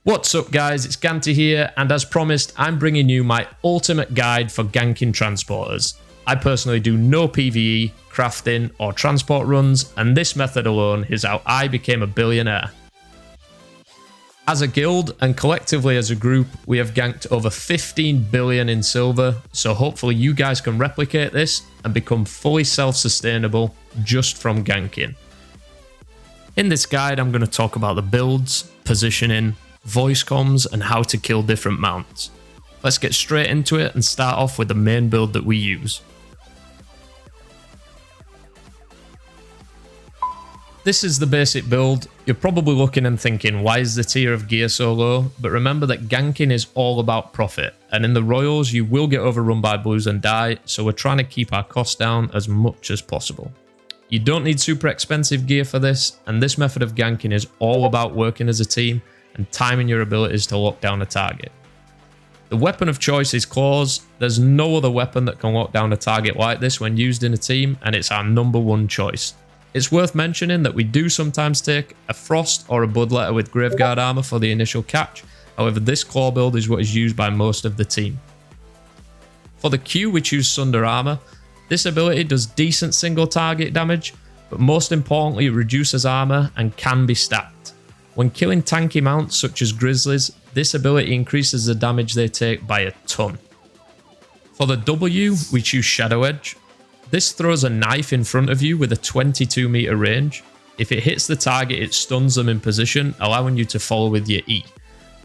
What's up guys, it's Ganty here, and as promised, I'm bringing you my ultimate guide for ganking transporters. I personally do no PvE, crafting, or transport runs, and this method alone is how I became a billionaire. As a guild, and collectively as a group, we have ganked over 15 billion in silver, so hopefully you guys can replicate this and become fully self-sustainable just from ganking. In this guide, I'm going to talk about the builds, positioning, voice comms, and how to kill different mounts. Let's get straight into it and start off with the main build that we use. This is the basic build. You're probably looking and thinking, why is the tier of gear so low? But remember that ganking is all about profit, and in the Royals you will get overrun by blues and die, so we're trying to keep our costs down as much as possible. You don't need super expensive gear for this, and this method of ganking is all about working as a team and timing your abilities to lock down a target. The weapon of choice is claws. There's no other weapon that can lock down a target like this when used in a team, and it's our #1 choice. It's worth mentioning that we do sometimes take a frost or a bloodletter with graveguard armor for the initial catch. However, this claw build is what is used by most of the team. For the Q, we choose Sunder armor. This ability does decent single target damage, but most importantly, it reduces armor and can be stacked. When killing tanky mounts such as Grizzlies, this ability increases the damage they take by a ton. For the W, we choose Shadow Edge. This throws a knife in front of you with a 22 meter range. If it hits the target, it stuns them in position, allowing you to follow with your E.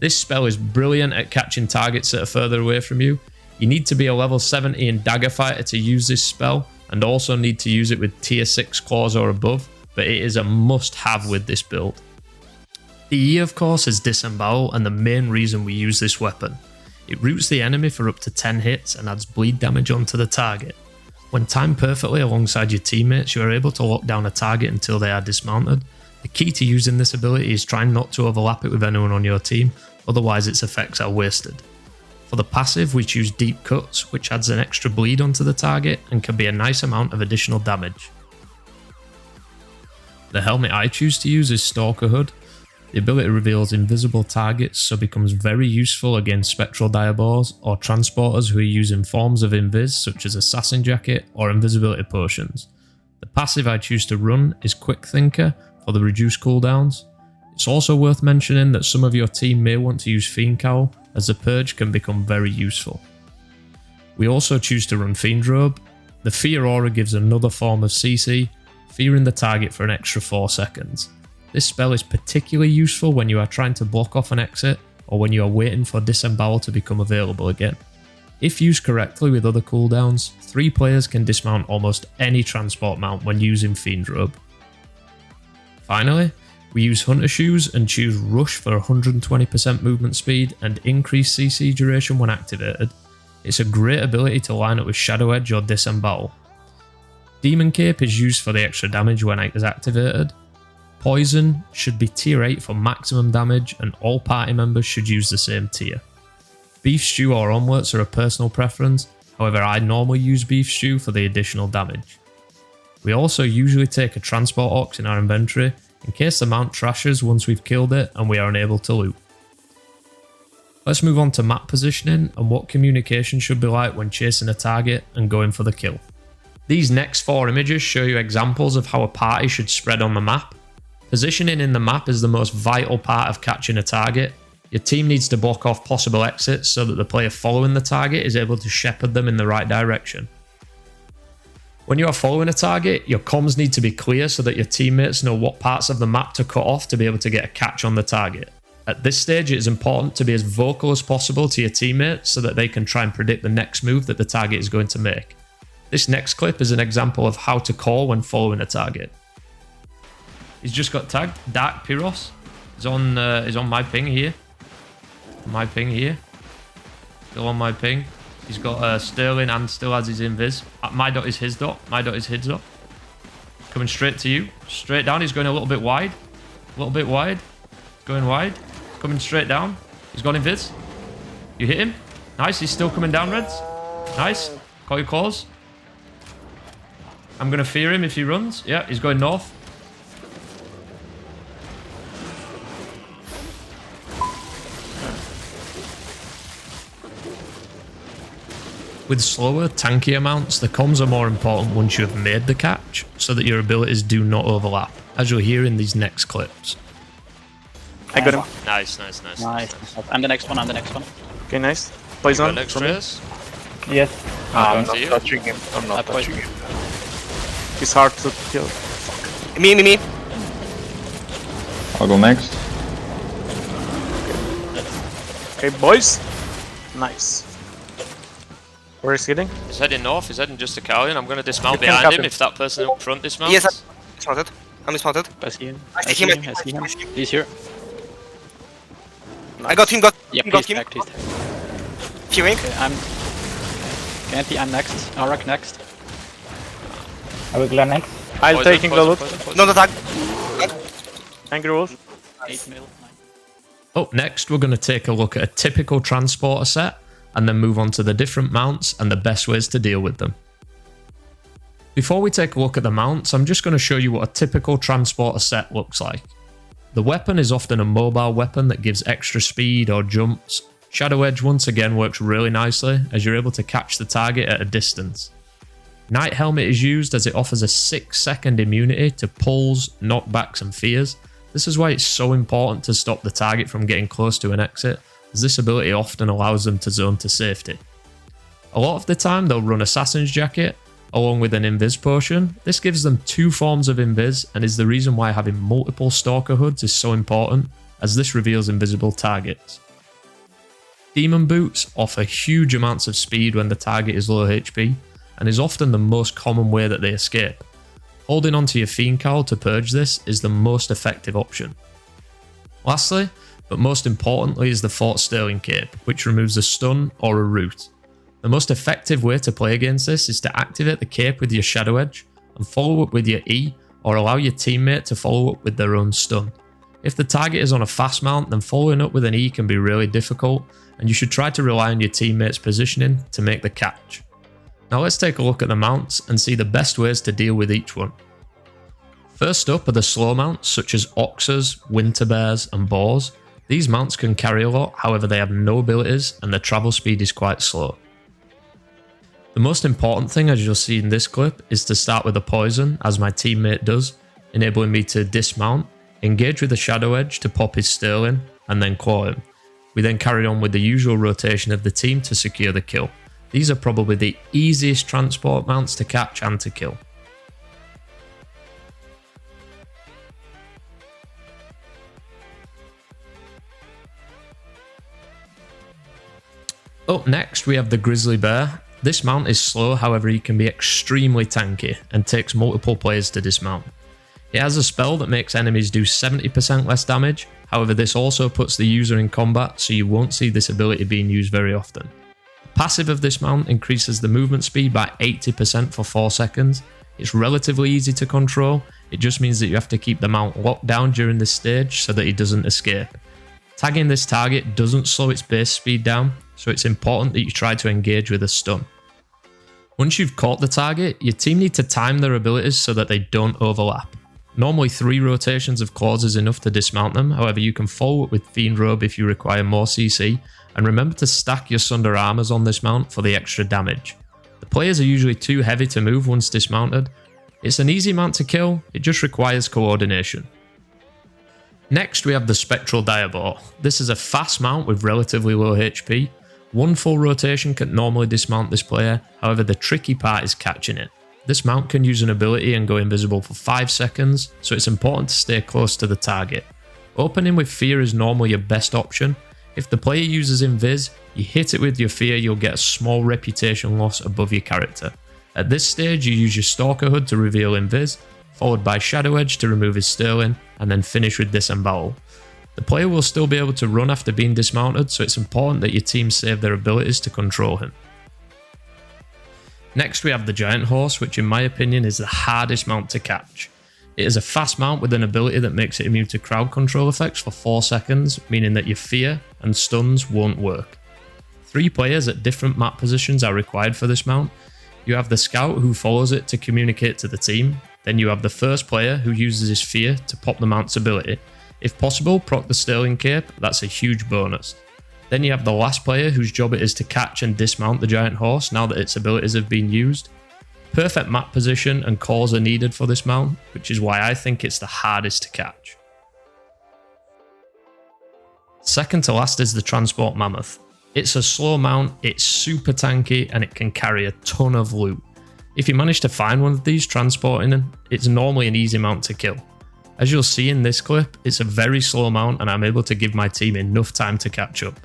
This spell is brilliant at catching targets that are further away from you. You need to be a level 70 in Dagger Fighter to use this spell, and also need to use it with tier 6 claws or above, but it is a must have with this build. The E, of course, is Disembowel, and the main reason we use this weapon. It roots the enemy for up to 10 hits and adds bleed damage onto the target. When timed perfectly alongside your teammates, you are able to lock down a target until they are dismounted. The key to using this ability is trying not to overlap it with anyone on your team, otherwise its effects are wasted. For the passive, we choose Deep Cuts, which adds an extra bleed onto the target and can be a nice amount of additional damage. The helmet I choose to use is Stalker Hood. The ability reveals invisible targets, so becomes very useful against Spectral Direboars or transporters who are using forms of invis such as Assassin Jacket or Invisibility Potions. The passive I choose to run is Quick Thinker for the reduced cooldowns. It's also worth mentioning that some of your team may want to use Fiend Cowl, as the purge can become very useful. We also choose to run Fiend Robe. The Fear Aura gives another form of CC, fearing the target for an extra 4 seconds. This spell is particularly useful when you are trying to block off an exit or when you are waiting for Disembowel to become available again. If used correctly with other cooldowns, 3 players can dismount almost any transport mount when using Fiend Robe. Finally, we use Hunter Shoes and choose Rush for 120% movement speed and increased CC duration when activated. It's a great ability to line up with Shadow Edge or Disembowel. Demon Cape is used for the extra damage when it is activated. Poison should be tier 8 for maximum damage, and all party members should use the same tier. Beef Stew or Omelettes are a personal preference, however I normally use Beef Stew for the additional damage. We also usually take a Transport Ox in our inventory, in case the mount trashes once we've killed it and we are unable to loot. Let's move on to map positioning and what communication should be like when chasing a target and going for the kill. These next 4 images show you examples of how a party should spread on the map. Positioning in the map is the most vital part of catching a target. Your team needs to block off possible exits so that the player following the target is able to shepherd them in the right direction. When you are following a target, your comms need to be clear so that your teammates know what parts of the map to cut off to be able to get a catch on the target. At this stage, it is important to be as vocal as possible to your teammates so that they can try and predict the next move that the target is going to make. This next clip is an example of how to call when following a target. He's just got tagged. Dark Pyros is on my ping here. My ping here. Still on my ping. He's got Sterling and still has his invis. My dot is his dot. My dot is his dot. Coming straight to you. Straight down. He's going a little bit wide. A little bit wide. Going wide. Coming straight down. He's got invis. You hit him. Nice. He's still coming down, Reds. Nice. Call your calls. I'm going to fear him if he runs. Yeah, he's going north. With slower, tankier mounts, the comms are more important once you have made the catch, so that your abilities do not overlap, as you'll hear in these next clips. I got him. Nice. I'm the next one, Okay, nice. Poison. Next Reyes? Yes. I'm not to you. touching him. I'm not touching him. He's hard to kill. Me. I'll go next. Okay, boys. Nice. Where is he hitting? He's heading north, he's heading just to Carlion. I'm going to dismount You can behind cap him him. if that person up front dismounts. Yes, I'm dismounted. I'm dismounted. I see him. I see him. He's here. I got him. Yeah, Got please him. tag, please tag. Fearing. Okay, I'm... Ganty, I'm next. Arak next. I will go next. I'll Poison, taking the poison, loot. poison. No, the tag. Angry Wolf. 8 mil. Up next, we're going to take a look at a typical transporter set, and then move on to the different mounts and the best ways to deal with them. Before we take a look at the mounts, I'm just going to show you what a typical transporter set looks like. The weapon is often a mobile weapon that gives extra speed or jumps. Shadow Edge once again works really nicely, as you're able to catch the target at a distance. Knight Helmet is used as it offers a 6-second immunity to pulls, knockbacks and fears. This is why it's so important to stop the target from getting close to an exit, as this ability often allows them to zone to safety. A lot of the time they'll run Assassin's Jacket along with an Invis Potion. This gives them 2 forms of Invis and is the reason why having multiple Stalker Hoods is so important, as this reveals invisible targets. Demon Boots offer huge amounts of speed when the target is low HP, and is often the most common way that they escape. Holding onto your Fiend Cowl to purge this is the most effective option. Lastly, but most importantly, is the Fort Sterling Cape, which removes a stun or a root. The most effective way to play against this is to activate the cape with your Shadow Edge, and follow up with your E, or allow your teammate to follow up with their own stun. If the target is on a fast mount, then following up with an E can be really difficult, and you should try to rely on your teammate's positioning to make the catch. Now let's take a look at the mounts and see the best ways to deal with each one. First up are the slow mounts such as Oxers, Winter Bears and Boars. These mounts can carry a lot, however they have no abilities and their travel speed is quite slow. The most important thing, as you'll see in this clip, is to start with a poison, as my teammate does, enabling me to dismount, engage with a Shadow Edge to pop his Sterling, and then claw him. We then carry on with the usual rotation of the team to secure the kill. These are probably the easiest transport mounts to catch and to kill. Up next we have the Grizzly Bear. This mount is slow, however he can be extremely tanky and takes multiple players to dismount. It has a spell that makes enemies do 70% less damage, however this also puts the user in combat, so you won't see this ability being used very often. The passive of this mount increases the movement speed by 80% for 4 seconds. It's relatively easy to control, it just means that you have to keep the mount locked down during this stage so that he doesn't escape. Tagging this target doesn't slow its base speed down, so it's important that you try to engage with a stun. Once you've caught the target, your team need to time their abilities so that they don't overlap. Normally 3 rotations of claws is enough to dismount them, however you can follow up with Fiend Robe if you require more CC, and remember to stack your Sunder Armors on this mount for the extra damage. The players are usually too heavy to move once dismounted. It's an easy mount to kill, it just requires coordination. Next we have the Spectral Direboar. This is a fast mount with relatively low HP. 1 full rotation can normally dismount this player, however the tricky part is catching it. This mount can use an ability and go invisible for 5 seconds, so it's important to stay close to the target. Opening with Fear is normally your best option. If the player uses Invis, you hit it with your Fear, you'll get a small reputation loss above your character. At this stage you use your Stalker Hood to reveal Invis, followed by Shadow Edge to remove his Sterling, and then finish with Disembowel. The player will still be able to run after being dismounted, so it's important that your team save their abilities to control him. Next we have the Giant Horse, which in my opinion is the hardest mount to catch. It is a fast mount with an ability that makes it immune to crowd control effects for 4 seconds, meaning that your Fear and stuns won't work. 3 players at different map positions are required for this mount. You have the Scout who follows it to communicate to the team, then you have the first player who uses his Fear to pop the mount's ability. If possible, proc the Sterling Cape, that's a huge bonus. Then you have the last player whose job it is to catch and dismount the giant horse now that its abilities have been used. Perfect map position and calls are needed for this mount, which is why I think it's the hardest to catch. Second to last is the Transport Mammoth. It's a slow mount, it's super tanky, and it can carry a ton of loot. If you manage to find one of these transporting them, it's normally an easy mount to kill. As you'll see in this clip, it's a very slow mount and I'm able to give my team enough time to catch up.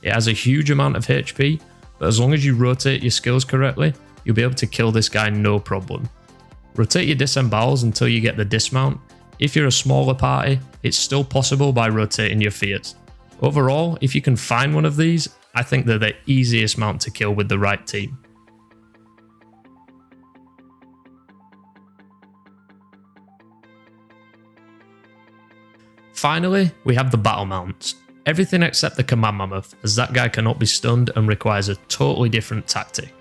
It has a huge amount of HP, but as long as you rotate your skills correctly, you'll be able to kill this guy no problem. Rotate your disembowels until you get the dismount. If you're a smaller party, it's still possible by rotating your fears. Overall, if you can find one of these, I think they're the easiest mount to kill with the right team. Finally, we have the battle mounts. Everything except the Command Mammoth, as that guy cannot be stunned and requires a totally different tactic.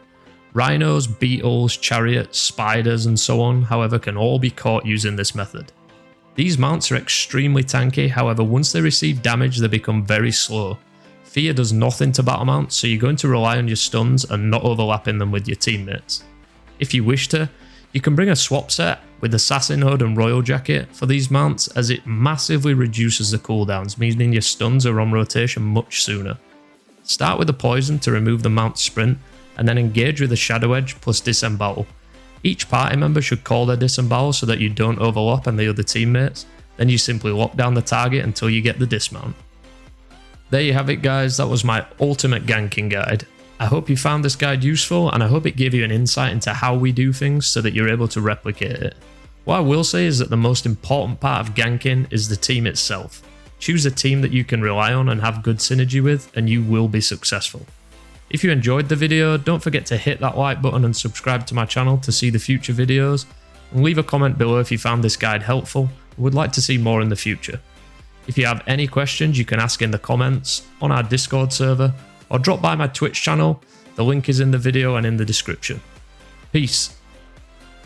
Rhinos, beetles, chariots, spiders and so on, however, can all be caught using this method. These mounts are extremely tanky, however once they receive damage they become very slow. Fear does nothing to battle mounts, so you're going to rely on your stuns and not overlapping them with your teammates. If you wish to, you can bring a swap set with Assassin Hood and Royal Jacket for these mounts, as it massively reduces the cooldowns, meaning your stuns are on rotation much sooner. Start with a poison to remove the mount sprint, and then engage with a Shadow Edge plus Disembowel. Each party member should call their Disembowel so that you don't overlap on the other teammates, then you simply lock down the target until you get the dismount. There you have it guys, that was my ultimate ganking guide. I hope you found this guide useful and I hope it gave you an insight into how we do things so that you're able to replicate it. What I will say is that the most important part of ganking is the team itself. Choose a team that you can rely on and have good synergy with and you will be successful. If you enjoyed the video, don't forget to hit that like button and subscribe to my channel to see the future videos, and leave a comment below if you found this guide helpful and would like to see more in the future. If you have any questions you can ask in the comments, on our Discord server, or drop by my Twitch channel, the link is in the video and in the description. Peace.